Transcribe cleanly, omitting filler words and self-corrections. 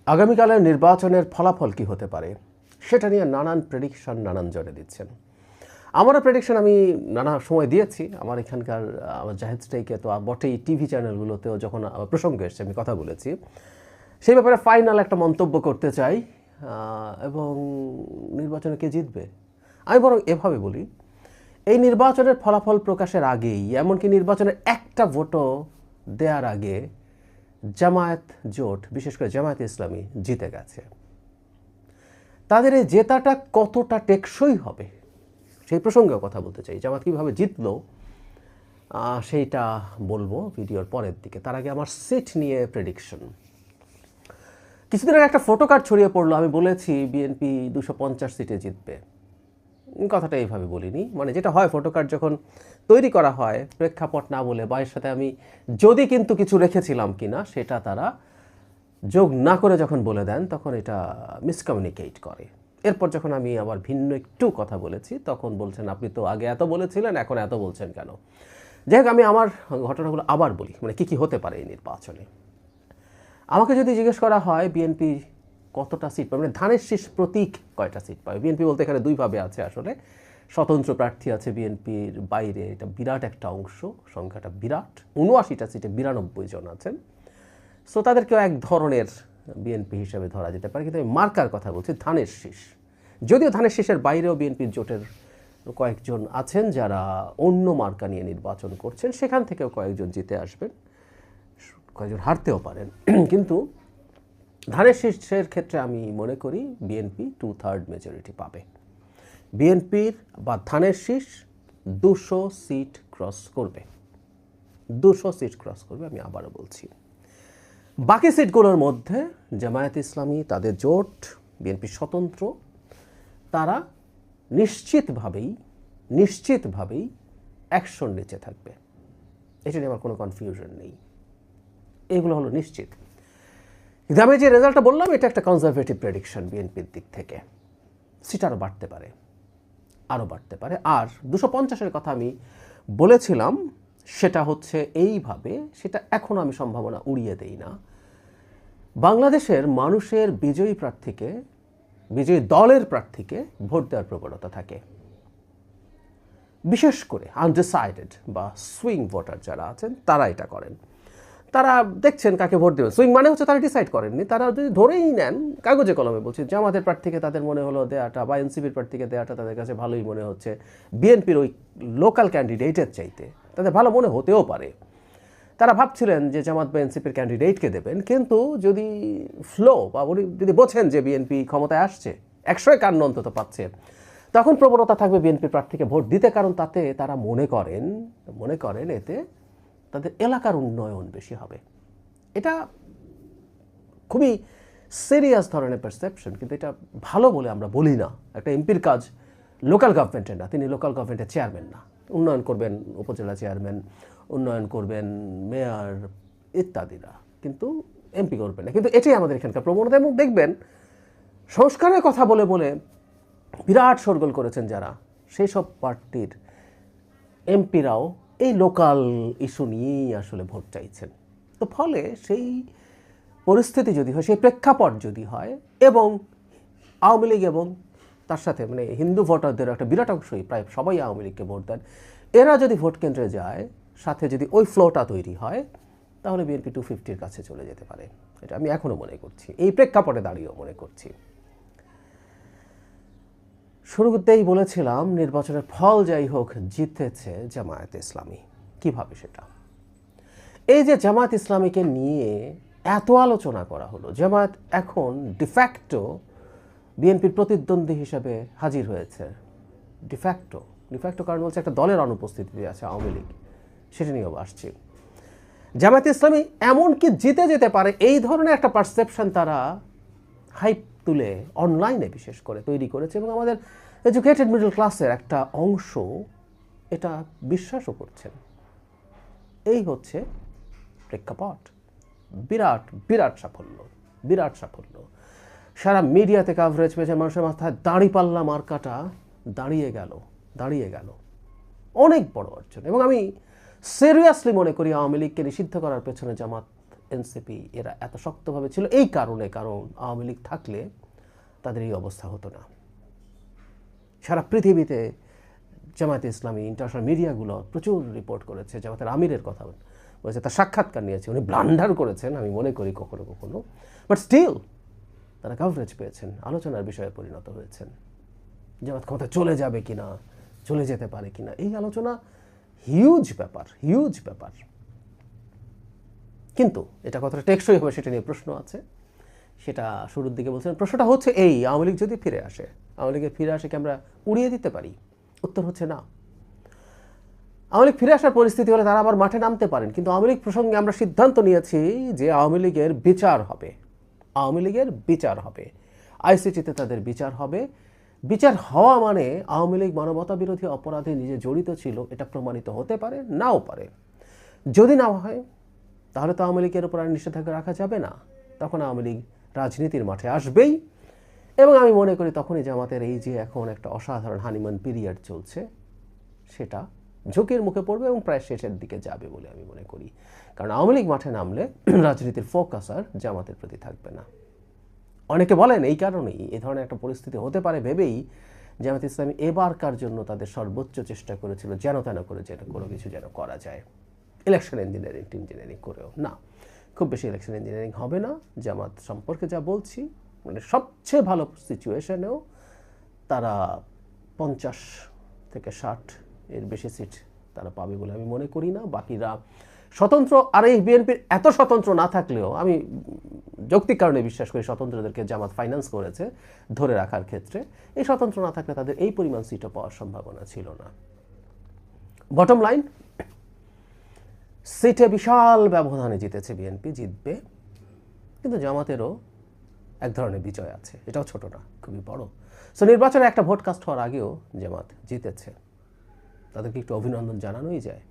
আগামীকালের নির্বাচনের ফলাফল কি হতে পারে সেটা নিয়ে নানান প্রেডিকশন নানান জনে দিচ্ছেন। আমারও প্রেডিকশন আমি নানা সময় দিয়েছি। আমার এখানকার আমার জাহেদ স্ট্রাইকে তো বটেই, টিভি চ্যানেলগুলোতেও যখন প্রসঙ্গ এসছে আমি কথা বলেছি। সেই ব্যাপারে ফাইনাল একটা মন্তব্য করতে চাই। এবং নির্বাচনে কে জিতবে, আমি বরং এভাবে বলি, এই নির্বাচনের ফলাফল প্রকাশের আগেই, এমনকি নির্বাচনের একটা ভোটও দেওয়ার আগে জামায়াত জোট, বিশেষ করে জামায়াত ইসলামী জিতে গেছে। তাদের এই জেতাটা কতটা টেকসই হবে সেই প্রসঙ্গেও কথা বলতে চাই। জামাত কীভাবে জিতলো সেইটা বলবো ভিডিওর পরের দিকে। তার আগে আমার সিট নিয়ে প্রেডিকশন। কিছুদিন আগে একটা ফটো কার্ড ছড়িয়ে পড়লো, আমি বলেছি বিএনপি 250 সিটে জিতবে। কথাটা এইভাবে বলিনি, মানে যেটা হয় ফটো কার্ড যখন তৈরি করা হয় প্রেক্ষাপট না বলে বা এর সাথে আমি যদি কিন্তু কিছু রেখেছিলাম কিনা সেটা তারা যোগ না করে যখন বলে দেন তখন এটা মিসকমিউনিকেট করে। এরপর যখন আমি আবার ভিন্ন একটু কথা বলেছি তখন বলছেন আপনি তো আগে এত বলেছিলেন এখন এত বলছেন কেন। যাই হোক, আমি আমার ঘটনাগুলো আবার বলি, মানে কী কী হতে পারে এই নির্বাচনে। আমাকে যদি জিজ্ঞেস করা হয় বিএনপি কতটা সিট পাবে, মানে ধানের শীষ প্রতীক কয়টা সিট পাবে, বিএনপি বলতে এখানে দুইভাবে আছে আসলে। স্বতন্ত্র প্রার্থী আছে বিএনপির বাইরে, এটা বিরাট একটা অংশ, সংখ্যাটা বিরাট, 79টা সিটে 92 জন আছেন। সো তাদেরকেও এক ধরনের বিএনপি হিসেবে ধরা যেতে পারে, কিন্তু আমি মার্কার কথা বলছি, ধানের শীষ। যদিও ধানের শীষের বাইরেও বিএনপির জোটের কয়েকজন আছেন যারা অন্য মার্কা নিয়ে নির্বাচন করছেন, সেখান থেকেও কয়েকজন জিতে আসবেন, কয়েকজন হারতেও পারেন। কিন্তু ধানের শীষের ক্ষেত্রে আমি মনে করি বিএনপি 2/3 মেজরিটি পাবে। বিএনপির বা ধানের শীষ 200 সিট ক্রস করবে, 200 সিট ক্রস করবে, আমি আবারও বলছি। বাকি সিটগুলোর মধ্যে জামায়াত ইসলামী, তাদের জোট, বিএনপি স্বতন্ত্র, তারা নিশ্চিতভাবেই 100 নিচে থাকবে। এটা নিয়ে আমার কোনো কনফিউশন নেই, এগুলো হলো নিশ্চিত। কিন্তু আমি যে রেজাল্টটা বললাম এটা একটা কনজারভেটিভ প্রেডিকশন বিএনপির দিক থেকে। সিট আরও বাড়তে পারে, আরও বাড়তে পারে। আর 250-এর কথা আমি বলেছিলাম, সেটা হচ্ছে এইভাবে, সেটা এখনও আমি সম্ভাবনা উড়িয়ে দেই না। বাংলাদেশের মানুষের বিজয়ী প্রার্থীকে, বিজয়ী দলের প্রার্থীকে ভোট দেওয়ার প্রবণতা থাকে। বিশেষ করে আনডিসাইডেড বা সুইং ভোটার যারা আছেন তারা এটা করেন। তারা দেখছেন কাকে ভোট দেবেন। সুইং মানে হচ্ছে তারা ডিসাইড করেননি, তারা যদি ধরেই নেন কাগজে কলমে, বলছি জামাতের প্রার্থীকে তাদের মনে হলো দেয়াটা বা এনসিপির প্রার্থীকে দেয়াটা তাদের কাছে ভালোই মনে হচ্ছে, বিএনপির ওই লোকাল ক্যান্ডিডেটের চাইতে তাদের ভালো মনে হতেও পারে। তারা ভাবছিলেন যে জামাত বা এনসিপির ক্যান্ডিডেটকে দেবেন, কিন্তু যদি ফ্লো বা যদি বোঝেন যে বিএনপি ক্ষমতায় আসছে, 151 অন্তত পাচ্ছে, তখন প্রবণতা থাকবে বিএনপির প্রার্থীকে ভোট দিতে। কারণ তাতে তারা মনে করেন এতে তাদের এলাকার উন্নয়ন বেশি হবে। এটা খুবই সিরিয়াস ধরনের পারসেপশন, কিন্তু এটা ভালো বলে আমরা বলি না। একটা এমপির কাজ লোকাল গভর্নমেন্টের না, তিনি লোকাল গভর্নমেন্টের চেয়ারম্যান না। উন্নয়ন করবেন উপজেলা চেয়ারম্যান, উন্নয়ন করবেন মেয়র ইত্যাদিরা, কিন্তু এমপি করবেন না। কিন্তু এটাই আমাদের এখানকার প্রবণতা। এবং দেখবেন সংস্কারের কথা বলে বলে বিরাট শোরগোল করেছেন যারা, সেই সব পার্টির এমপিরাও এই লোকাল ইস্যু নিয়েই আসলে ভোট চাইছেন। তো ফলে সেই পরিস্থিতি যদি হয়, সেই প্রেক্ষাপট যদি হয়, এবং আওয়ামী লীগ এবং তার সাথে মানে হিন্দু ভোটারদের একটা বিরাট অংশই, প্রায় সবাই আওয়ামী লীগকে ভোট দেন, এরা যদি ভোট কেন্দ্রে যায়, সাথে যদি ওই ফ্লোটা তৈরি হয়, তাহলে বিএনপি 250-র কাছে চলে যেতে পারে। এটা আমি এখনও মনে করছি, এই প্রেক্ষাপটে দাঁড়িয়েও মনে করছি। শুরুতেই বলেছিলাম নির্বাচনের ফল যাই হোক জিতেছে জামায়াত ইসলামী। কিভাবে সেটা? এই যে জামায়াত ইসলামীকে নিয়ে এত আলোচনা করা হলো, জামায়াত এখন ডিফ্যাক্টো বিএনপির প্রতিদ্বন্দ্বী হিসেবে হাজির হয়েছে। ডিফ্যাক্টো কারণ বলছে একটা দলের অনুপস্থিতি আছে আওয়ামী লীগ, সেটা নিয়েও আসছি। জামায়াত ইসলামী এমনকি জিতে যেতে পারে এই ধরনের একটা পারসেপশন তারা হাইপ তুলে অনলাইনে বিশেষ করে তৈরি করেছে, এবং আমাদের এডুকেটেড মিডল ক্লাসের একটা অংশ এটা বিশ্বাসও করছেন। এই হচ্ছে প্রেক্ষাপট। বিরাট সাফল্য। সারা মিডিয়াতে কাভারেজ পেয়েছে, মানুষের মাথায় দাঁড়িপাল্লা মার্কাটা দাঁড়িয়ে গেল। অনেক বড় অর্জন। এবং আমি সিরিয়াসলি মনে করি আওয়ামী লীগকে নিষিদ্ধ করার পেছনে জামাত এনসিপি এরা এত শক্তভাবে ছিল এই কারণে, কারণ আওয়ামী লীগ থাকলে তাদের এই অবস্থা হতো না। সারা পৃথিবীতে জামায়াতে ইসলামী ইন্টারন্যাশনাল মিডিয়াগুলো প্রচুর রিপোর্ট করেছে, জামায়াতের আমিরের কথা বলেছে, তার সাক্ষাৎকার নিয়েছে, উনি ব্লান্ডার করেছেন আমি মনে করি কখনো কখনো, বাট স্টিল তারা কভারেজ পেয়েছেন, আলোচনার বিষয়ে পরিণত হয়েছেন। জামাত ক্ষমতা চলে যাবে কিনা, চলে যেতে পারে কিনা, এই আলোচনা হিউজ ব্যাপার, হিউজ ব্যাপার। কিন্তু এটা কতটা টেকসই হবে সেটা নিয়ে প্রশ্ন আছে। সেটা শুরুর দিকে বলছেন, প্রশ্নটা হচ্ছে এই, আওয়ামী লীগ যদি ফিরে আসে, আওয়ামী লীগের ফিরে আসে কি আমরা উড়িয়ে দিতে পারি? উত্তর হচ্ছে না। আওয়ামী লীগ ফিরে আসার পরিস্থিতি হলে তারা আবার মাঠে নামতে পারেন, কিন্তু আওয়ামী লীগ প্রসঙ্গে আমরা সিদ্ধান্ত নিয়েছি যে আওয়ামী লীগের বিচার হবে, আওয়ামী লীগের বিচার হবে, আইসিটিতে তাদের বিচার হবে। বিচার হওয়া মানে আওয়ামী লীগ মানবতা বিরোধী অপরাধে নিজে জড়িত ছিল এটা প্রমাণিত হতে পারে, নাও পারে। যদি না হয় তাহলে তো আওয়ামী লীগের উপর আর নিষেধাজ্ঞা রাখা যাবে না, তখন আওয়ামী লীগ রাজনীতির মাঠে আসবেই। এবং আমি মনে করি তখনই জামাতের এই যে এখন একটা অসাধারণ হানিমুন পিরিয়ড চলছে সেটা ঝুঁকির মুখে পড়বে এবং প্রায় শেষের দিকে যাবে বলে আমি মনে করি। কারণ আওয়ামী লীগ মাঠে নামলে রাজনীতির ফোকাস আর জামাতের প্রতি থাকবে না। অনেকে বলেন এই কারণেই এই ধরনের একটা পরিস্থিতি হতে পারে ভেবেই জামাত ইসলামী এবারকার জন্য তাদের সর্বোচ্চ চেষ্টা করেছিল যেন তেন করে যেন কোনো কিছু যেন করা যায়, ইলেকশন ইঞ্জিনিয়ারিং করেও না। খুব বেশি ইলেকশন ইঞ্জিনিয়ারিং হবে না। জামাত সম্পর্কে যা বলছি, মানে সবচেয়ে ভালো সিচুয়েশনেও তারা 50 থেকে 60 এর বেশি সিট তারা পাবে বলে আমি মনে করি না। বাকিরা স্বতন্ত্র, আর এই বিএনপির এত স্বতন্ত্র না থাকলেও আমি যৌক্তিক কারণে বিশ্বাস করি স্বতন্ত্রদেরকে জামাত ফাইন্যান্স করেছে ধরে রাখার ক্ষেত্রে। এই স্বতন্ত্র না থাকলে তাদের এই পরিমাণ সিটও পাওয়ার সম্ভাবনা ছিল না। বটম লাইন, সিটে বিশাল ব্যবধানে জিতেছে বিএনপি, জিতবে, কিন্তু জামাতেরও এক ধরনের বিজয় আছে, এটাও ছোট না, খুবই বড়। সো নির্বাচনে একটা ভোট কাস্ট হওয়ার আগেও জামাত জিতেছে, তাদেরকে একটু অভিনন্দন জানানোই যায়।